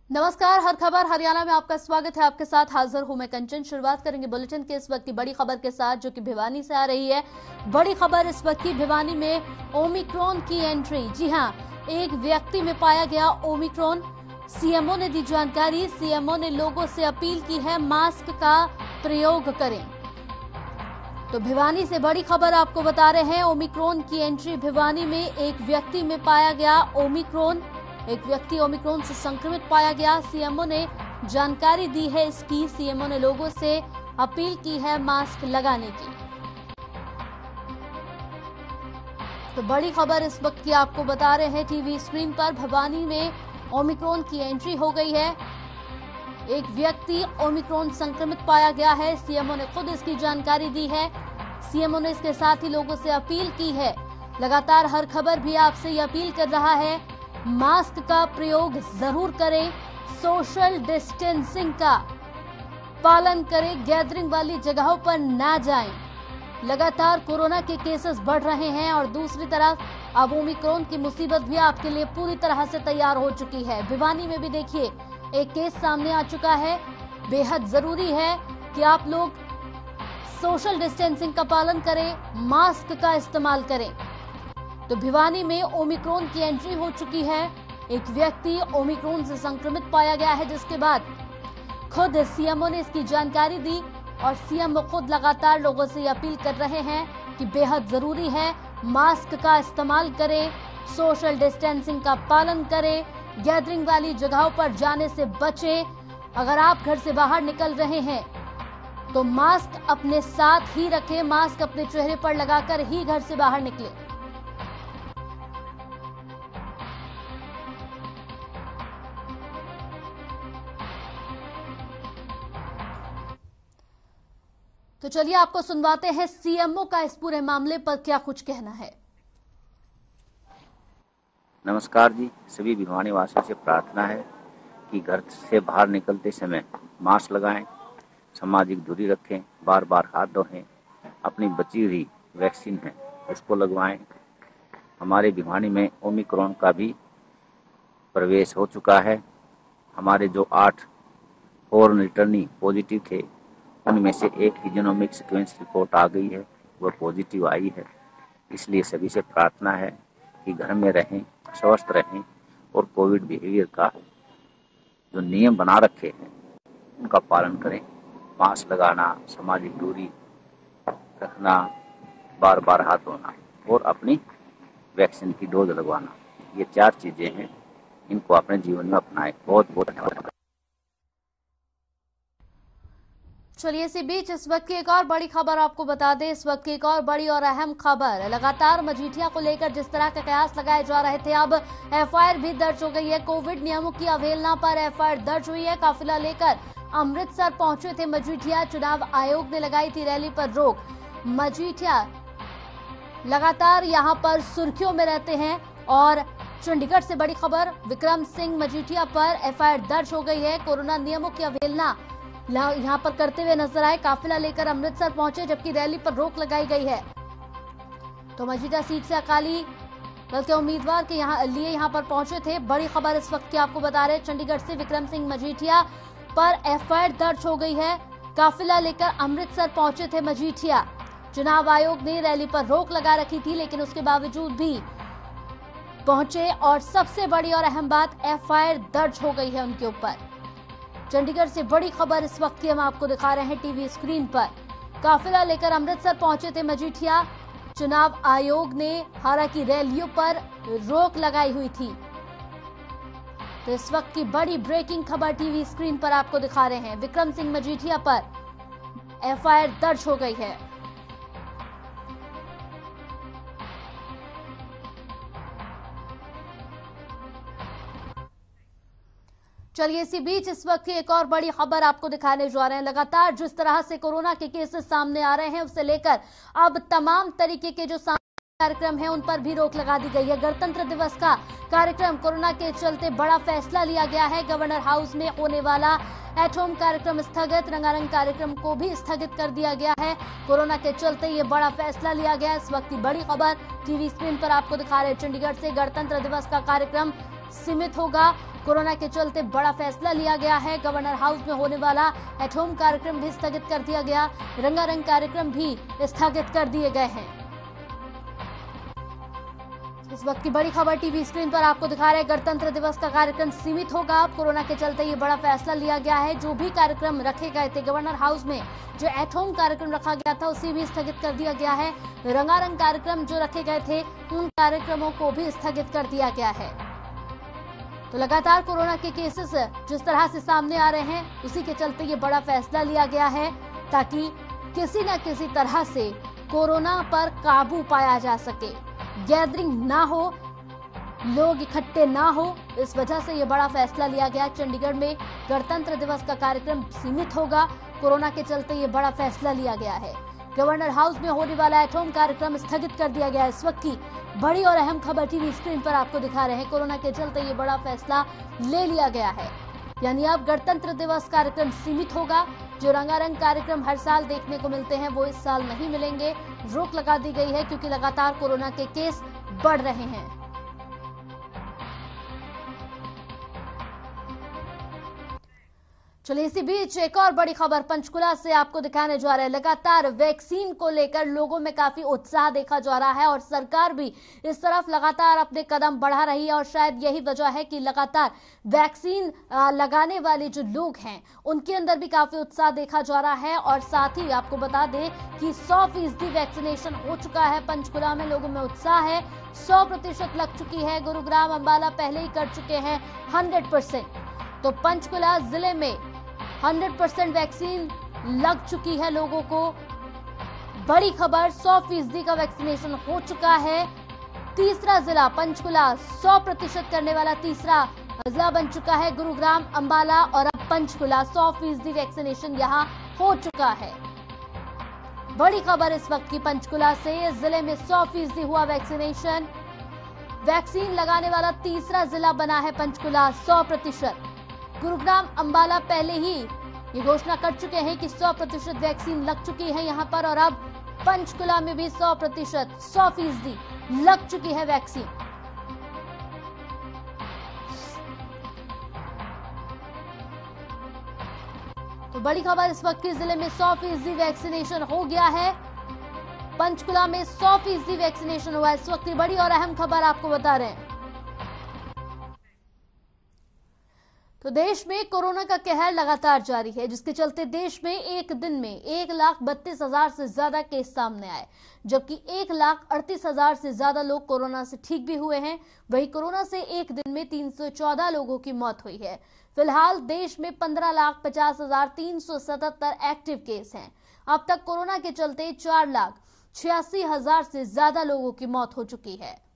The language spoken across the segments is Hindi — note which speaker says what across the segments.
Speaker 1: नमस्कार, हर खबर हरियाणा में आपका स्वागत है। आपके साथ हाजिर हूं मैं कंचन। शुरुआत करेंगे बुलेटिन के इस वक्त की बड़ी खबर के साथ, जो कि भिवानी से आ रही है। बड़ी खबर इस वक्त की भिवानी में ओमिक्रॉन की एंट्री। जी हां, एक व्यक्ति में पाया गया ओमिक्रॉन। सीएमओ ने दी जानकारी। सीएमओ ने लोगों से अपील की है मास्क का प्रयोग करें। तो भिवानी से बड़ी खबर आपको बता रहे हैं, ओमिक्रॉन की एंट्री भिवानी में। एक व्यक्ति में पाया गया ओमिक्रॉन। एक व्यक्ति ओमिक्रॉन से संक्रमित पाया गया। सीएमओ ने जानकारी दी है इसकी। सीएमओ ने लोगों से अपील की है मास्क लगाने की। तो बड़ी खबर इस वक्त की आपको बता रहे हैं टीवी स्क्रीन पर। भिवानी में ओमिक्रॉन की एंट्री हो गई है। एक व्यक्ति ओमिक्रॉन संक्रमित पाया गया है। सीएमओ ने खुद इसकी जानकारी दी है। सीएमओ ने इसके साथ ही लोगों से अपील की है। लगातार हर खबर भी आपसे ये अपील कर रहा है, मास्क का प्रयोग जरूर करें, सोशल डिस्टेंसिंग का पालन करें, गैदरिंग वाली जगहों पर ना जाएं। लगातार कोरोना के केसेस बढ़ रहे हैं और दूसरी तरफ अब ओमिक्रॉन की मुसीबत भी आपके लिए पूरी तरह से तैयार हो चुकी है। भिवानी में भी देखिए एक केस सामने आ चुका है। बेहद जरूरी है कि आप लोग सोशल डिस्टेंसिंग का पालन करें, मास्क का इस्तेमाल करें। तो भिवानी में ओमिक्रॉन की एंट्री हो चुकी है। एक व्यक्ति ओमिक्रॉन से संक्रमित पाया गया है, जिसके बाद खुद सीएमओ ने इसकी जानकारी दी और सीएमओ खुद लगातार लोगों से अपील कर रहे हैं कि बेहद जरूरी है मास्क का इस्तेमाल करें, सोशल डिस्टेंसिंग का पालन करें, गैदरिंग वाली जगहों पर जाने से बचें। अगर आप घर से बाहर निकल रहे हैं तो मास्क अपने साथ ही रखें, मास्क अपने चेहरे पर लगाकर ही घर से बाहर निकलें। तो चलिए आपको सुनवाते हैं सीएमओ का इस पूरे मामले पर क्या कुछ कहना है।
Speaker 2: नमस्कार जी, सभी भिवानी वासियों से प्रार्थना है कि घर से बाहर निकलते समय मास्क लगाएं, सामाजिक दूरी रखें, बार बार हाथ धोएं, अपनी बची हुई वैक्सीन है उसको लगवाएं। हमारे भिवानी में ओमिक्रॉन का भी प्रवेश हो चुका है। हमारे जो 8 फॉरेन रिटर्नी पॉजिटिव थे, उनमें से एक की जीनोमिक सीक्वेंस रिपोर्ट आ गई है, वह पॉजिटिव आई है। इसलिए सभी से प्रार्थना है कि घर में रहें, स्वस्थ रहें और कोविड बिहेवियर का जो नियम बना रखे हैं उनका पालन करें। मास्क लगाना, सामाजिक दूरी रखना, बार बार हाथ धोना और अपनी वैक्सीन की डोज लगवाना, ये 4 चीजें हैं, इनको अपने जीवन में अपनाएं। बहुत बहुत धन्यवाद।
Speaker 1: चलिए इसी बीच इस वक्त की एक और बड़ी खबर आपको बता दें। इस वक्त की एक और बड़ी और अहम खबर, लगातार मजीठिया को लेकर जिस तरह के कयास लगाए जा रहे थे, अब एफआईआर भी दर्ज हो गई है। कोविड नियमों की अवहेलना पर एफआईआर दर्ज हुई है। काफिला लेकर अमृतसर पहुंचे थे मजीठिया। चुनाव आयोग ने लगाई थी रैली पर रोक। मजीठिया लगातार यहां पर सुर्खियों में रहते हैं और चंडीगढ़ से बड़ी खबर, विक्रम सिंह मजीठिया पर एफआईआर दर्ज हो गई है। कोरोना नियमों की अवहेलना यहां पर करते हुए नजर आए। काफिला लेकर अमृतसर पहुंचे, जबकि रैली पर रोक लगाई गई है। तो मजीठिया सीट से अकाली दल के उम्मीदवार के यहां पर पहुंचे थे। बड़ी खबर इस वक्त की आपको बता रहे, चंडीगढ़ से विक्रम सिंह मजीठिया पर एफआईआर दर्ज हो गई है। काफिला लेकर अमृतसर पहुंचे थे मजीठिया। चुनाव आयोग ने रैली पर रोक लगा रखी थी, लेकिन उसके बावजूद भी पहुंचे और सबसे बड़ी और अहम बात, एफआईआर दर्ज हो गई है उनके ऊपर। चंडीगढ़ से बड़ी खबर इस वक्त की हम आपको दिखा रहे हैं टीवी स्क्रीन पर। काफिला लेकर अमृतसर पहुंचे थे मजीठिया। चुनाव आयोग ने हालांकि रैलियों पर रोक लगाई हुई थी। तो इस वक्त की बड़ी ब्रेकिंग खबर टीवी स्क्रीन पर आपको दिखा रहे हैं, विक्रम सिंह मजीठिया पर एफआईआर दर्ज हो गई है। चलिए इसी बीच इस वक्त की एक और बड़ी खबर आपको दिखाने जा रहे हैं। लगातार जिस तरह से कोरोना के केसेस सामने आ रहे हैं, उससे लेकर अब तमाम तरीके के जो कार्यक्रम है उन पर भी रोक लगा दी गई है। गणतंत्र दिवस का कार्यक्रम कोरोना के चलते बड़ा फैसला लिया गया है। गवर्नर हाउस में होने वाला एट होम कार्यक्रम स्थगित, रंगारंग कार्यक्रम को भी स्थगित कर दिया गया है। कोरोना के चलते ये बड़ा फैसला लिया गया है। इस वक्त की बड़ी खबर टीवी स्क्रीन पर आपको दिखा रहे हैं। चंडीगढ़ से गणतंत्र दिवस का कार्यक्रम सीमित होगा। कोरोना के चलते बड़ा फैसला लिया गया है। गवर्नर हाउस में होने वाला एट होम कार्यक्रम भी स्थगित कर दिया गया। रंगारंग कार्यक्रम भी स्थगित कर दिए गए हैं। इस वक्त की बड़ी खबर टीवी स्क्रीन पर आपको दिखा रहे हैं। गणतंत्र दिवस का कार्यक्रम सीमित होगा। कोरोना के चलते ये बड़ा फैसला लिया गया है। जो भी कार्यक्रम रखे गए थे गवर्नर हाउस में, जो एट होम कार्यक्रम रखा गया था उसे भी स्थगित कर दिया गया है। रंगारंग कार्यक्रम जो रखे गए थे उन कार्यक्रमों को भी स्थगित कर दिया गया है। तो लगातार कोरोना के केसेस जिस तरह से सामने आ रहे हैं, उसी के चलते ये बड़ा फैसला लिया गया है ताकि किसी न किसी तरह से कोरोना पर काबू पाया जा सके, गैदरिंग ना हो, लोग इकट्ठे ना हो। इस वजह से ये बड़ा फैसला लिया गया। चंडीगढ़ में गणतंत्र दिवस का कार्यक्रम सीमित होगा। कोरोना के चलते ये बड़ा फैसला लिया गया है। गवर्नर हाउस में होने वाला एट होम कार्यक्रम स्थगित कर दिया गया है। इस वक्त की बड़ी और अहम खबर टीवी स्क्रीन पर आपको दिखा रहे हैं। कोरोना के चलते ये बड़ा फैसला ले लिया गया है, यानी अब गणतंत्र दिवस कार्यक्रम सीमित होगा। जो रंगारंग कार्यक्रम हर साल देखने को मिलते हैं वो इस साल नहीं मिलेंगे। रोक लगा दी गई है क्योंकि लगातार कोरोना के केस बढ़ रहे हैं। चलिए इसी बीच एक और बड़ी खबर पंचकुला से आपको दिखाने जा रहे हैं। लगातार वैक्सीन को लेकर लोगों में काफी उत्साह देखा जा रहा है और सरकार भी इस तरफ लगातार अपने कदम बढ़ा रही है और शायद यही वजह है कि लगातार वैक्सीन लगाने वाले जो लोग हैं उनके अंदर भी काफी उत्साह देखा जा रहा है। और साथ ही आपको बता दें कि 100% वैक्सीनेशन हो चुका है। पंचकुला में लोगों में उत्साह है, 100% लग चुकी है। गुरुग्राम, अंबाला पहले ही कर चुके हैं 100%। तो पंचकुला जिले में 100% वैक्सीन लग चुकी है लोगों को। बड़ी खबर, 100% का वैक्सीनेशन हो चुका है। तीसरा जिला पंचकुला 100% करने वाला तीसरा जिला बन चुका है। गुरुग्राम, अंबाला और अब पंचकुला 100% वैक्सीनेशन यहां हो चुका है। बड़ी खबर इस वक्त की पंचकुला से, जिले में 100% हुआ वैक्सीनेशन। वैक्सीन लगाने वाला तीसरा जिला बना है पंचकुला 100%। गुरुग्राम, अंबाला पहले ही ये घोषणा कर चुके हैं कि 100% वैक्सीन लग चुकी है यहां पर और अब पंचकुला में भी 100% लग चुकी है वैक्सीन। तो बड़ी खबर इस वक्त की, जिले में 100% वैक्सीनेशन हो गया है। पंचकुला में 100% वैक्सीनेशन हुआ है। इस वक्त की बड़ी और अहम खबर आपको बता रहे हैं। तो देश में कोरोना का कहर लगातार जारी है, जिसके चलते देश में एक दिन में 1,32,000 से ज्यादा केस सामने आए, जबकि 1,38,000 से ज्यादा लोग कोरोना से ठीक भी हुए हैं। वहीं कोरोना से एक दिन में 314 लोगों की मौत हुई है। फिलहाल देश में 15,50,377 एक्टिव केस हैं। अब तक कोरोना के चलते 4,86,000 से ज्यादा लोगों की मौत हो चुकी है।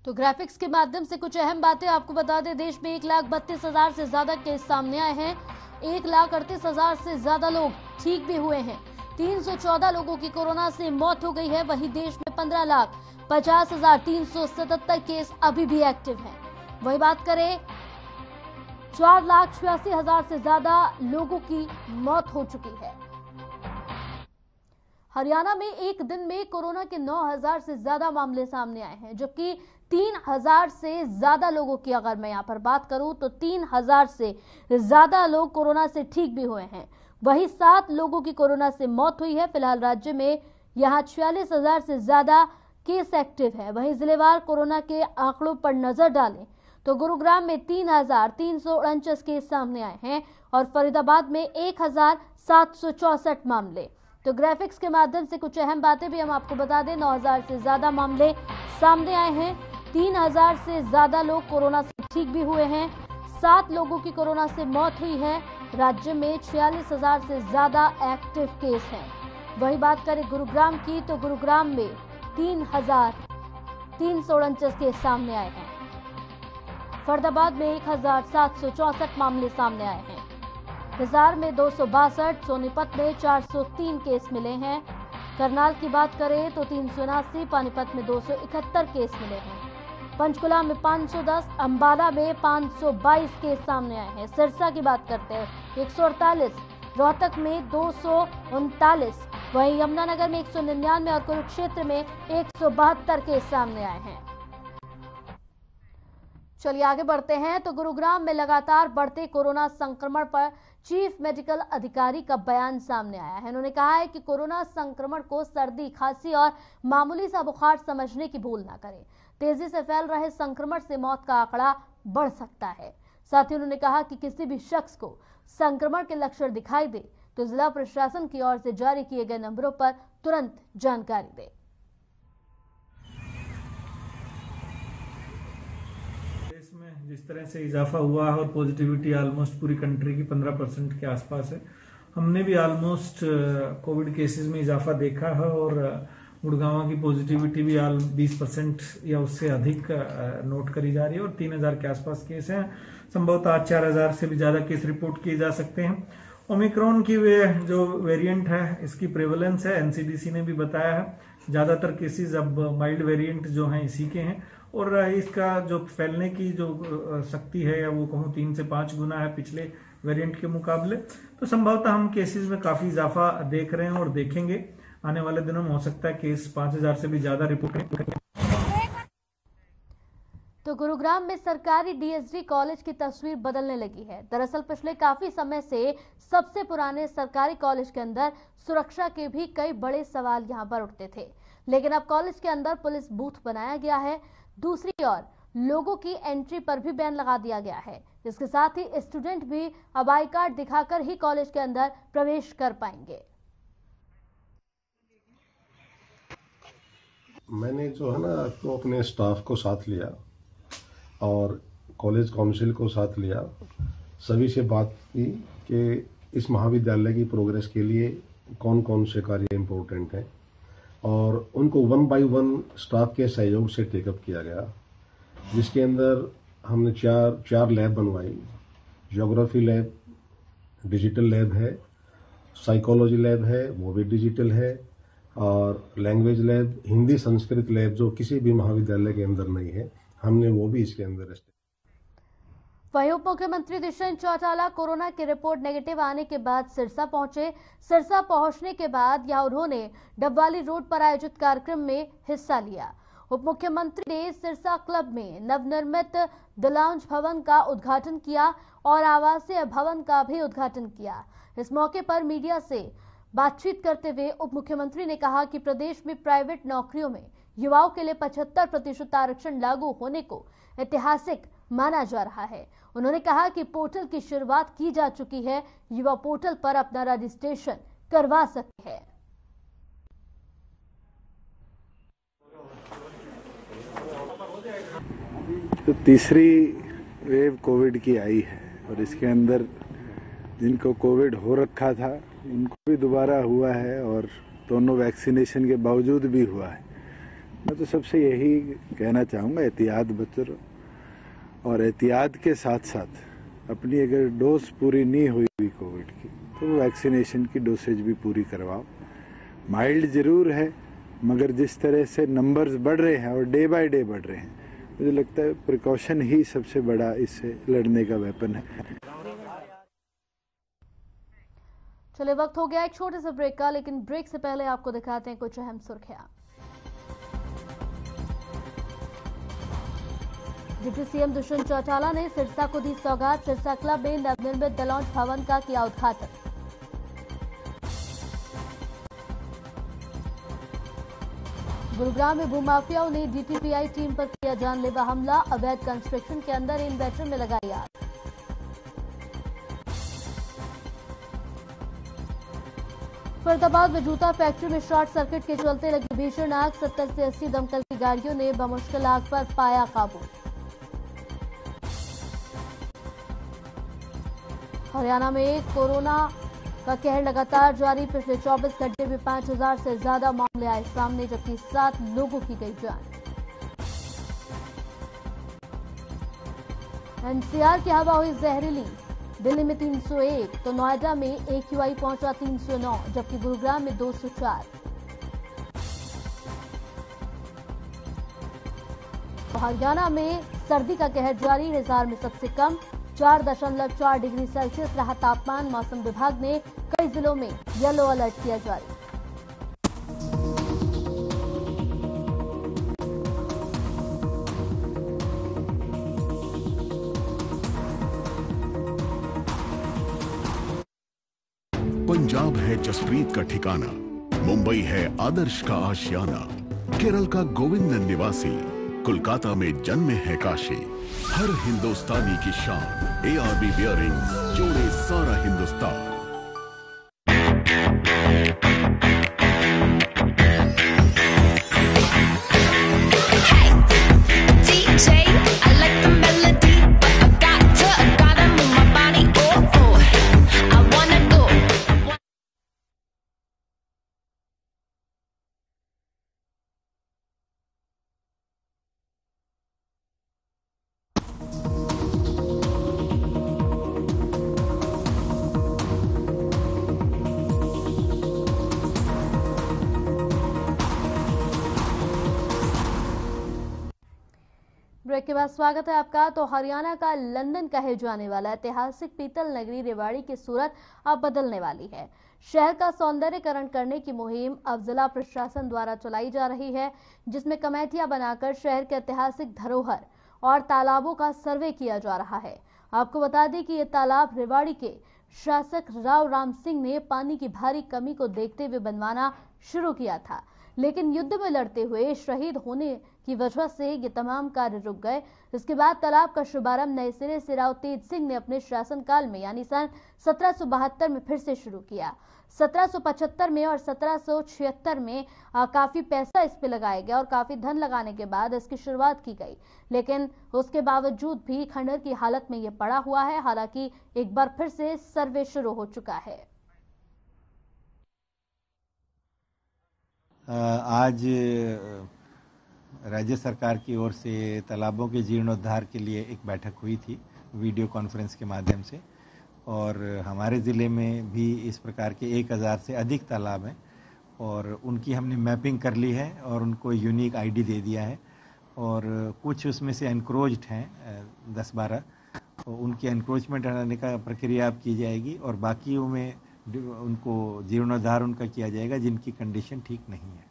Speaker 1: तो ग्राफिक्स के माध्यम से कुछ अहम बातें आपको बता दें। देश में 1,32,000 से ज्यादा केस सामने आए हैं। 1,38,000 से ज्यादा लोग ठीक भी हुए हैं। 314 लोगों की कोरोना से मौत हो गई है। वहीं देश में 15,50,377 केस अभी भी एक्टिव हैं। वही बात करें, 4,86,000 से ज्यादा लोगों की मौत हो चुकी है। हरियाणा में एक दिन में कोरोना के 9,000 से ज्यादा मामले सामने आए हैं, जबकि 3,000 से ज्यादा लोगों की अगर मैं यहां पर बात करूं तो 3,000 से ज्यादा लोग कोरोना से ठीक भी हुए हैं। वहीं 7 लोगों की कोरोना से मौत हुई है। फिलहाल राज्य में यहां 46,000 से ज्यादा केस एक्टिव है। वहीं जिलेवार कोरोना के आंकड़ों पर नजर डालें तो गुरुग्राम में 3,349 केस सामने आए हैं और फरीदाबाद में 1,764 मामले। तो ग्राफिक्स के माध्यम से कुछ अहम बातें भी हम आपको बता दें। 9,000 से ज्यादा मामले सामने आए हैं। 3,000 से ज्यादा लोग कोरोना से ठीक भी हुए हैं। 7 लोगों की कोरोना से मौत हुई है। राज्य में 46,000 से ज्यादा एक्टिव केस हैं। वही बात करें गुरुग्राम की तो गुरुग्राम में 3,349 केस सामने आए हैं। फरीदाबाद में 1,764 मामले सामने आए हैं। हिसार में 262, सोनीपत में 403 केस मिले हैं। करनाल की बात करें तो 379, पानीपत में 271 केस मिले हैं, पंचकुला में 510, अंबाला में 522 केस सामने आए हैं। सिरसा की बात करते हैं 148, रोहतक में 239, वहीं यमुनानगर में 199 और कुरुक्षेत्र में 172 केस सामने आए हैं। चलिए आगे बढ़ते हैं तो गुरुग्राम में लगातार बढ़ते कोरोना संक्रमण पर चीफ मेडिकल अधिकारी का बयान सामने आया है। उन्होंने कहा है कि कोरोना संक्रमण को सर्दी, खांसी और मामूली सा बुखार समझने की भूल ना करें। तेजी से फैल रहे संक्रमण से मौत का आंकड़ा बढ़ सकता है। साथ ही उन्होंने कहा कि किसी भी शख्स को संक्रमण के लक्षण दिखाई दे तो जिला प्रशासन की ओर से जारी किए गए नंबरों पर तुरंत जानकारी दे।
Speaker 3: देश में जिस तरह से इजाफा हुआ है और पॉजिटिविटी ऑलमोस्ट पूरी कंट्री की 15% के आसपास है, हमने भी ऑलमोस्ट कोविड केसेस में इजाफा देखा है और गुड़गांव की पॉजिटिविटी भी 20% या उससे अधिक नोट करी जा रही है और 3000 के आसपास केस हैं। संभवतः आज 4000 से भी ज्यादा केस रिपोर्ट किए जा सकते हैं। ओमिक्रॉन की जो वेरिएंट है इसकी प्रेवलेंस है, एनसीडीसी ने भी बताया है, ज्यादातर केसेस अब माइल्ड वेरिएंट जो हैं इसी के हैं और इसका जो फैलने की जो शक्ति है या वो कहूँ 3 से 5 गुना है पिछले वेरिएंट के मुकाबले। तो संभवतः हम केसेस में काफी इजाफा देख रहे हैं और देखेंगे। आने वाले दिनों में हो सकता है केस 5000 से भी ज्यादा रिपोर्ट करें।
Speaker 1: तो गुरुग्राम में सरकारी डीएसडी कॉलेज की तस्वीर बदलने लगी है। दरअसल पिछले काफी समय से सबसे पुराने सरकारी कॉलेज के अंदर सुरक्षा के भी कई बड़े सवाल यहां पर उठते थे, लेकिन अब कॉलेज के अंदर पुलिस बूथ बनाया गया है। दूसरी ओर लोगों की एंट्री पर भी बैन लगा दिया गया है। इसके साथ ही स्टूडेंट भी अब आई कार्ड दिखाकर ही कॉलेज के अंदर प्रवेश कर पाएंगे।
Speaker 4: मैंने जो है ना तो अपने स्टाफ को साथ लिया और कॉलेज काउंसिल को साथ लिया, सभी से बात की कि इस महाविद्यालय की प्रोग्रेस के लिए कौन कौन से कार्य इम्पोर्टेंट हैं और उनको 1 बाय 1 स्टाफ के सहयोग से टेकअप किया गया, जिसके अंदर हमने चार लैब बनवाई। ज्योग्राफी लैब डिजिटल लैब है, साइकोलॉजी लैब है वो भी डिजिटल है और language lab Hindi Sanskrit lab जो किसी भी महाविद्यालय के अंदर नहीं है, हमने वो भी इसके अंदर।
Speaker 1: वहीं उप मुख्यमंत्री दुष्यंत चौटाला कोरोना की रिपोर्ट नेगेटिव आने के बाद सिरसा पहुंचे। सिरसा पहुंचने के बाद यहां उन्होंने डबवाली रोड पर आयोजित कार्यक्रम में हिस्सा लिया। उप मुख्यमंत्री ने सिरसा क्लब में नवनिर्मित द लाउंज भवन का उद्घाटन किया और आवासीय भवन का भी उद्घाटन किया। इस मौके पर मीडिया से बातचीत करते हुए उप मुख्यमंत्री ने कहा कि प्रदेश में प्राइवेट नौकरियों में युवाओं के लिए 75% आरक्षण लागू होने को ऐतिहासिक माना जा रहा है। उन्होंने कहा कि पोर्टल की शुरुआत की जा चुकी है, युवा पोर्टल पर अपना रजिस्ट्रेशन करवा सकते हैं।
Speaker 5: तो तीसरी वेव कोविड की आई है और इसके अंदर जिनको कोविड हो रखा था उनको भी दोबारा हुआ है और दोनों वैक्सीनेशन के बावजूद भी हुआ है। मैं तो सबसे यही कहना चाहूँगा, एहतियात बरतो और एहतियात के साथ साथ अपनी अगर डोज पूरी नहीं हुई कोविड की तो वैक्सीनेशन की डोसेज भी पूरी करवाओ। माइल्ड जरूर है मगर जिस तरह से नंबर्स बढ़ रहे हैं और डे बाय डे बढ़ रहे हैं, मुझे लगता है प्रिकॉशन ही सबसे बड़ा इससे लड़ने का वेपन है।
Speaker 1: चलिए वक्त हो गया एक छोटे से ब्रेक का, लेकिन ब्रेक से पहले आपको दिखाते हैं कुछ अहम सुर्खियां। डिप्टी सीएम दुष्यंत चौटाला ने सिरसा को दी सौगात। सिरसा क्लब में नवनिर्मित द लाउंज भवन का किया उद्घाटन। गुरुग्राम में भूमाफियाओं ने डीटीपीआई टीम पर किया जानलेवा हमला। अवैध कंस्ट्रक्शन के अंदर इन्वर्टर में लगाई आग। फरीदाबाद में जूता फैक्ट्री में शॉर्ट सर्किट के चलते लगी भीषण आग। 70 से 80 दमकल की गाड़ियों ने बमुश्किल आग पर पाया काबू। हरियाणा में कोरोना का कहर लगातार जारी। पिछले 24 घंटे में 5000 से ज्यादा मामले आए सामने, जबकि 7 लोगों की गई जान। एनसीआर की हवा हुई जहरीली। दिल्ली में 301 तो नोएडा में AQI पहुंचा 309, जबकि गुरुग्राम में 204। तो हरियाणा में सर्दी का कहर जारी, हिसार में सबसे कम 4.4 डिग्री सेल्सियस रहा तापमान। मौसम विभाग ने कई जिलों में येलो अलर्ट किया जारी।
Speaker 6: पंजाब है जसप्रीत का ठिकाना, मुंबई है आदर्श का आशियाना, केरल का गोविंद निवासी, कोलकाता में जन्मे है काशी। हर हिंदुस्तानी की शान ARB बियरिंग्स जोड़े सारा हिंदुस्तान।
Speaker 1: ब्रेक के बाद स्वागत है आपका। तो हरियाणा का लंदन कहे जाने वाला ऐतिहासिक पीतल नगरी रेवाड़ी की सूरत अब बदलने वाली है। शहर का सौंदर्यीकरण करने की मुहिम अब जिला प्रशासन द्वारा चलाई जा रही है, जिसमें कमेटियां बनाकर शहर के ऐतिहासिक धरोहर और तालाबों का सर्वे किया जा रहा है। आपको बता दें कि ये तालाब रेवाड़ी के शासक राव राम सिंह ने पानी की भारी कमी को देखते हुए बनवाना शुरू किया था, लेकिन युद्ध में लड़ते हुए शहीद होने की वजह से ये तमाम कार्य रुक गए। इसके बाद तालाब का शुभारंभ नए सिरे से राव तेज सिंह ने अपने शासनकाल में यानी सन 1772 में फिर से शुरू किया। 1775 में और 1776 में काफी पैसा इस पे लगाया गया और काफी धन लगाने के बाद इसकी शुरुआत की गई, लेकिन उसके बावजूद भी खंडहर की हालत में ये पड़ा हुआ है। हालांकि एक बार फिर से सर्वे शुरू हो चुका है।
Speaker 7: आज राज्य सरकार की ओर से तालाबों के जीर्णोद्धार के लिए एक बैठक हुई थी वीडियो कॉन्फ्रेंस के माध्यम से, और हमारे ज़िले में भी इस प्रकार के 1000 से अधिक तालाब हैं और उनकी हमने मैपिंग कर ली है और उनको यूनिक आईडी दे दिया है, और कुछ उसमें से एनक्रोच्ड हैं 10-12, तो उनकी एनक्रोचमेंट हटाने का प्रक्रिया अब की जाएगी और बाकियों में उनको जीर्णोद्धार उनका किया जाएगा जिनकी कंडीशन ठीक नहीं है।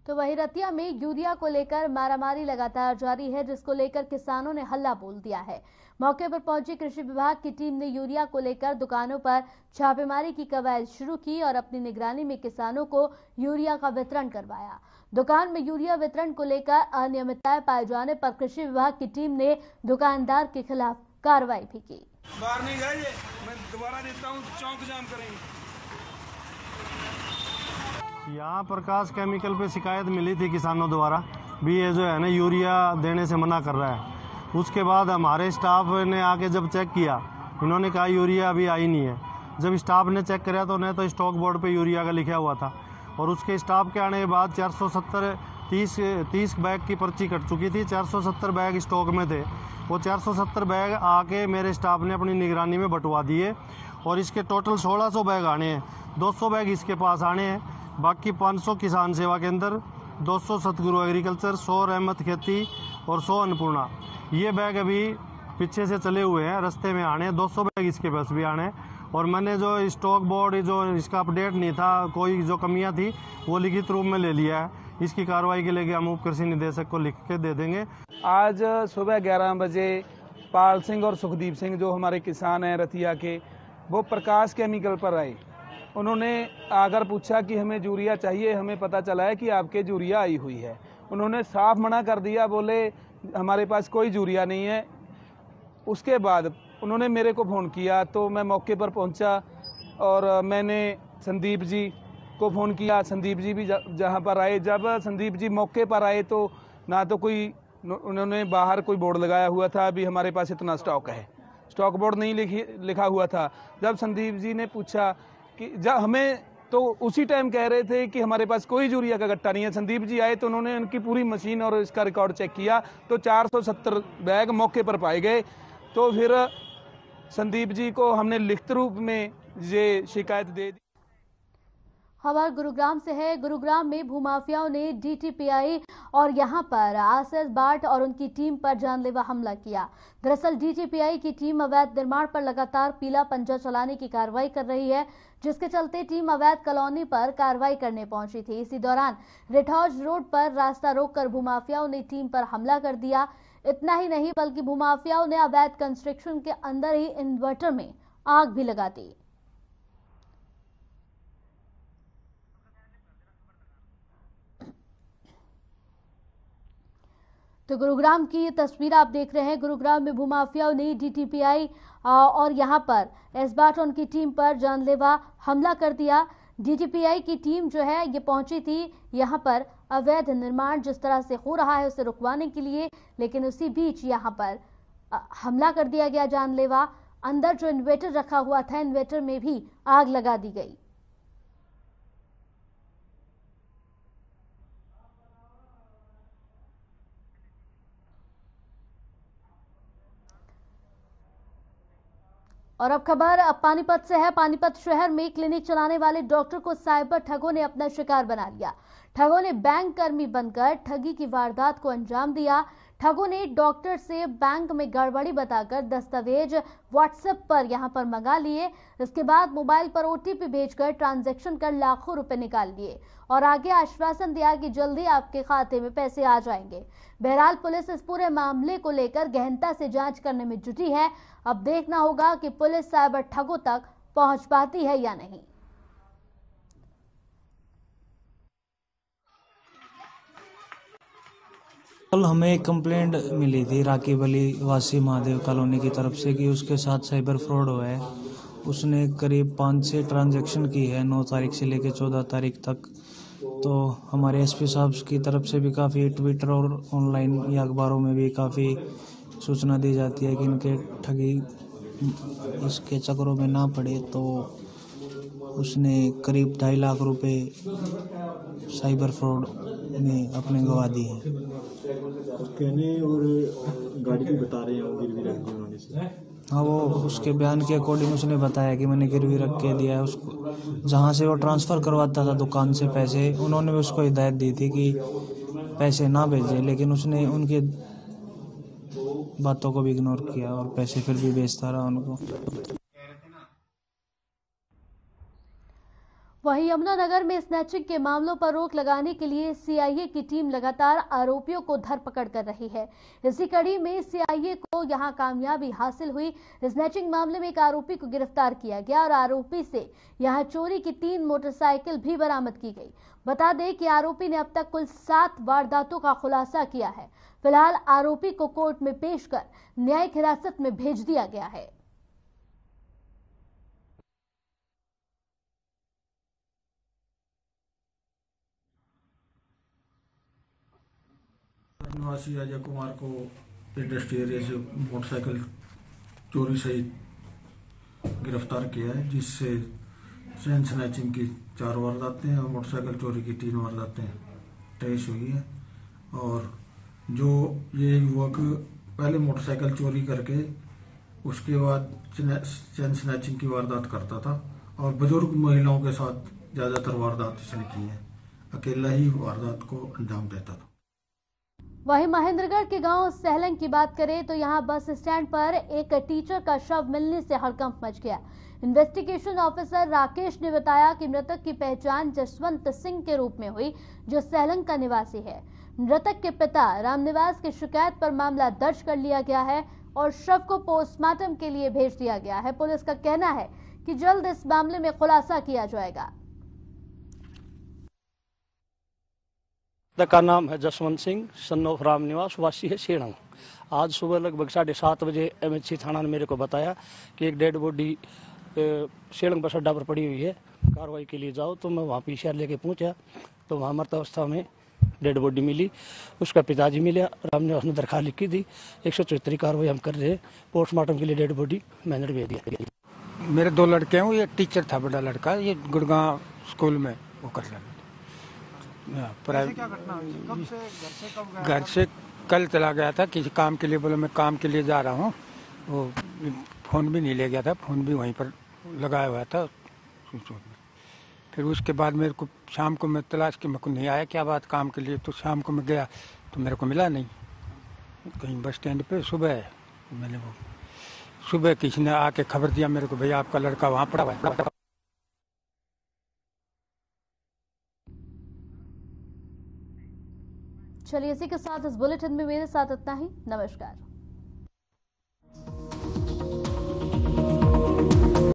Speaker 1: तो वहीं रतिया में यूरिया को लेकर मारामारी लगातार जारी है, जिसको लेकर किसानों ने हल्ला बोल दिया है। मौके पर पहुंची कृषि विभाग की टीम ने यूरिया को लेकर दुकानों पर छापेमारी की कवायद शुरू की और अपनी निगरानी में किसानों को यूरिया का वितरण करवाया। दुकान में यूरिया वितरण को लेकर अनियमितताएं पाए जाने पर कृषि विभाग की टीम ने दुकानदार के खिलाफ कार्रवाई भी की।
Speaker 8: बाहर नहीं गए, मैं दोबारा देता हूँ, चौक जाम करेंगे।
Speaker 9: यहाँ प्रकाश केमिकल पे शिकायत मिली थी किसानों द्वारा भी, ये जो है ना यूरिया देने से मना कर रहा है। उसके बाद हमारे स्टाफ ने आके जब चेक किया, इन्होंने कहा यूरिया अभी आई नहीं है। जब स्टाफ ने चेक कराया तो उन्हें तो स्टॉक बोर्ड पे यूरिया का लिखा हुआ था, और उसके स्टाफ के आने के बाद 30 बैग की पर्ची कट चुकी थी। 470 बैग स्टॉक में थे, वो 470 बैग आके मेरे स्टाफ ने अपनी निगरानी में बंटवा दिए और इसके टोटल 1600 बैग आने हैं। 200 बैग इसके पास आने हैं, बाकी 500 किसान सेवा केंद्र, 200 सतगुरु एग्रीकल्चर, 100 रहमत खेती और 100 अन्नपूर्णा। ये बैग अभी पीछे से चले हुए हैं, रास्ते में आने हैं। 200 बैग इसके पास भी आने हैं, और मैंने जो स्टॉक बोर्ड जो इसका अपडेट नहीं था, कोई जो कमियां थी वो लिखित रूप में ले लिया है। इसकी कार्रवाई के लिए हम उप कृषि निदेशक को लिख के दे देंगे।
Speaker 8: आज सुबह 11 बजे पाल सिंह और सुखदीप सिंह जो हमारे किसान हैं रतिया के, वो प्रकाश केमिकल पर आए। उन्होंने आकर पूछा कि हमें यूरिया चाहिए, हमें पता चला है कि आपके यूरिया आई हुई है। उन्होंने साफ मना कर दिया, बोले हमारे पास कोई यूरिया नहीं है। उसके बाद उन्होंने मेरे को फ़ोन किया तो मैं मौके पर पहुंचा और मैंने संदीप जी को फ़ोन किया। संदीप जी भी जहां पर आए, जब संदीप जी मौके पर आए तो ना तो कोई, उन्होंने बाहर कोई बोर्ड लगाया हुआ था अभी हमारे पास इतना स्टॉक है, स्टॉक बोर्ड नहीं लिखा हुआ था। जब संदीप जी ने पूछा कि जब हमें, तो उसी टाइम कह रहे थे कि हमारे पास कोई यूरिया का गट्टा नहीं है। संदीप जी आए तो उन्होंने उनकी पूरी मशीन और इसका रिकॉर्ड चेक किया तो 470 बैग मौके पर पाए गए। तो फिर संदीप जी को हमने लिखित रूप में ये शिकायत दे दी।
Speaker 1: खबर गुरुग्राम से है। गुरुग्राम में भूमाफियाओं ने डीटीपीआई और यहां पर आशीष भाट और उनकी टीम पर जानलेवा हमला किया। दरअसल डीटीपीआई की टीम अवैध निर्माण पर लगातार पीला पंजा चलाने की कार्रवाई कर रही है, जिसके चलते टीम अवैध कॉलोनी पर कार्रवाई करने पहुंची थी। इसी दौरान रिठौज रोड पर रास्ता रोककर भूमाफियाओं ने टीम पर हमला कर दिया। इतना ही नहीं बल्कि भूमाफियाओं ने अवैध कंस्ट्रक्शन के अंदर ही इन्वर्टर में आग भी लगा दी। तो गुरुग्राम की ये तस्वीर आप देख रहे हैं। गुरुग्राम में भूमाफियाओं ने डीटीपीआई और यहां पर एसबाट उनकी टीम पर जानलेवा हमला कर दिया। डीटीपीआई की टीम जो है ये पहुंची थी यहां पर अवैध निर्माण जिस तरह से हो रहा है उसे रुकवाने के लिए, लेकिन उसी बीच यहां पर हमला कर दिया गया जानलेवा। अंदर जो इन्वर्टर रखा हुआ था, इन्वर्टर में भी आग लगा दी गई। और अब खबर पानीपत से है। पानीपत शहर में क्लिनिक चलाने वाले डॉक्टर को साइबर ठगों ने अपना शिकार बना लिया। ठगों ने बैंक कर्मी बनकर ठगी की वारदात को अंजाम दिया। ठगों ने डॉक्टर से बैंक में गड़बड़ी बताकर दस्तावेज व्हाट्सएप पर यहां पर मंगा लिए। इसके बाद मोबाइल पर ओटीपी भेजकर ट्रांजैक्शन कर लाखों रुपए निकाल लिए और आगे आश्वासन दिया कि जल्दी आपके खाते में पैसे आ जाएंगे। बहरहाल पुलिस इस पूरे मामले को लेकर गहनता से जांच करने में जुटी है। अब देखना होगा कि पुलिस साइबर ठगों तक पहुंच पाती है या नहीं।
Speaker 10: कल हमें एक कंप्लेंट मिली थी राकीब अली वासी महादेव कॉलोनी की तरफ से कि उसके साथ साइबर फ्रॉड हुआ है। उसने करीब 5-6 ट्रांजैक्शन की है 9 तारीख से लेकर 14 तारीख तक। तो हमारे एसपी साहब की तरफ से भी काफ़ी ट्विटर और ऑनलाइन या अखबारों में भी काफ़ी सूचना दी जाती है कि इनके ठगी इसके चक्करों में ना पड़े। तो उसने करीब 2.5 लाख रुपए साइबर फ्रॉड में अपने गवा दिए हैं।
Speaker 11: कहने और गाड़ी भी बता रहे हैं गिरवी रख दी उन्होंने से।
Speaker 10: हाँ, वो उसके बयान के अकॉर्डिंग उसने बताया कि मैंने गिरवी रख के दिया है उसको। जहाँ से वो ट्रांसफ़र करवाता था दुकान से पैसे, उन्होंने भी उसको हिदायत दी थी कि पैसे ना भेजें, लेकिन उसने उनके बातों को भी इग्नोर किया और पैसे फिर भी भेजता रहा उनको।
Speaker 1: वहीं यमुनानगर में स्नैचिंग के मामलों पर रोक लगाने के लिए सीआईए की टीम लगातार आरोपियों को धरपकड़ कर रही है। इसी कड़ी में सीआईए को यहां कामयाबी हासिल हुई। स्नैचिंग मामले में एक आरोपी को गिरफ्तार किया गया और आरोपी से यहां चोरी की 3 मोटरसाइकिल भी बरामद की गई। बता दें कि आरोपी ने अब तक कुल 7 वारदातों का खुलासा किया है। फिलहाल आरोपी को कोर्ट में पेश कर न्यायिक हिरासत में भेज दिया गया है।
Speaker 3: निवासी अजय कुमार को इंडस्ट्री एरिया से मोटरसाइकिल चोरी सहित गिरफ्तार किया है, जिससे चेन स्नैचिंग की 4 वारदातें और मोटरसाइकिल चोरी की 3 वारदातें ट्रेस हुई है। और जो ये युवक पहले मोटरसाइकिल चोरी करके उसके बाद चेन स्नैचिंग की वारदात करता था और बुजुर्ग महिलाओं के साथ ज्यादातर वारदात इसने की है। अकेला ही वारदात को अंजाम देता था।
Speaker 1: वहीं महेंद्रगढ़ के गांव सहलंग की बात करें तो यहां बस स्टैंड पर एक टीचर का शव मिलने से हड़कंप मच गया। इन्वेस्टिगेशन ऑफिसर राकेश ने बताया कि मृतक की पहचान जसवंत सिंह के रूप में हुई, जो सहलंग का निवासी है। मृतक के पिता रामनिवास की शिकायत पर मामला दर्ज कर लिया गया है और शव को पोस्टमार्टम के लिए भेज दिया गया है। पुलिस का कहना है कि जल्द इस मामले में खुलासा किया जाएगा।
Speaker 12: का नाम है जसवंत सिंह, सन ऑफ रामनिवास, वासी है सेणंग। आज सुबह लगभग 7:30 बजे एमएचसी थाना ने मेरे को बताया कि एक डेड बॉडी सेणंग बस अड्डा पर पड़ी हुई है, कार्रवाई के लिए जाओ। तो मैं वहाँ पीसीआर लेके पहुँचा तो वहाँ मृत अवस्था में डेड बॉडी मिली। उसका पिताजी मिला, रामनिवास ने दरखास्त लिखी थी। 174 कार्रवाई हम कर रहे हैं। पोस्टमार्टम के लिए डेड बॉडी मैंने भेज दिया।
Speaker 13: मेरे 2 लड़के हैं, ये टीचर था बड़ा लड़का, ये गुड़गांव स्कूल में वो कर रहा। घर से कल चला गया था किसी काम के लिए, बोला मैं काम के लिए जा रहा हूँ। वो फोन भी नहीं ले गया था, फोन भी वहीं पर लगाया हुआ था। फिर उसके बाद मेरे को शाम को मैं तलाश के मेरे को नहीं आया क्या बात काम के लिए, तो शाम को मैं गया तो मेरे को मिला नहीं कहीं बस स्टैंड पे। सुबह मैंने वो सुबह किसी ने आके खबर दिया मेरे को, भैया आपका लड़का वहाँ पड़ा हुआ है।
Speaker 1: चलिए इसी के साथ इस बुलेटिन में मेरे साथ इतना ही। नमस्कार।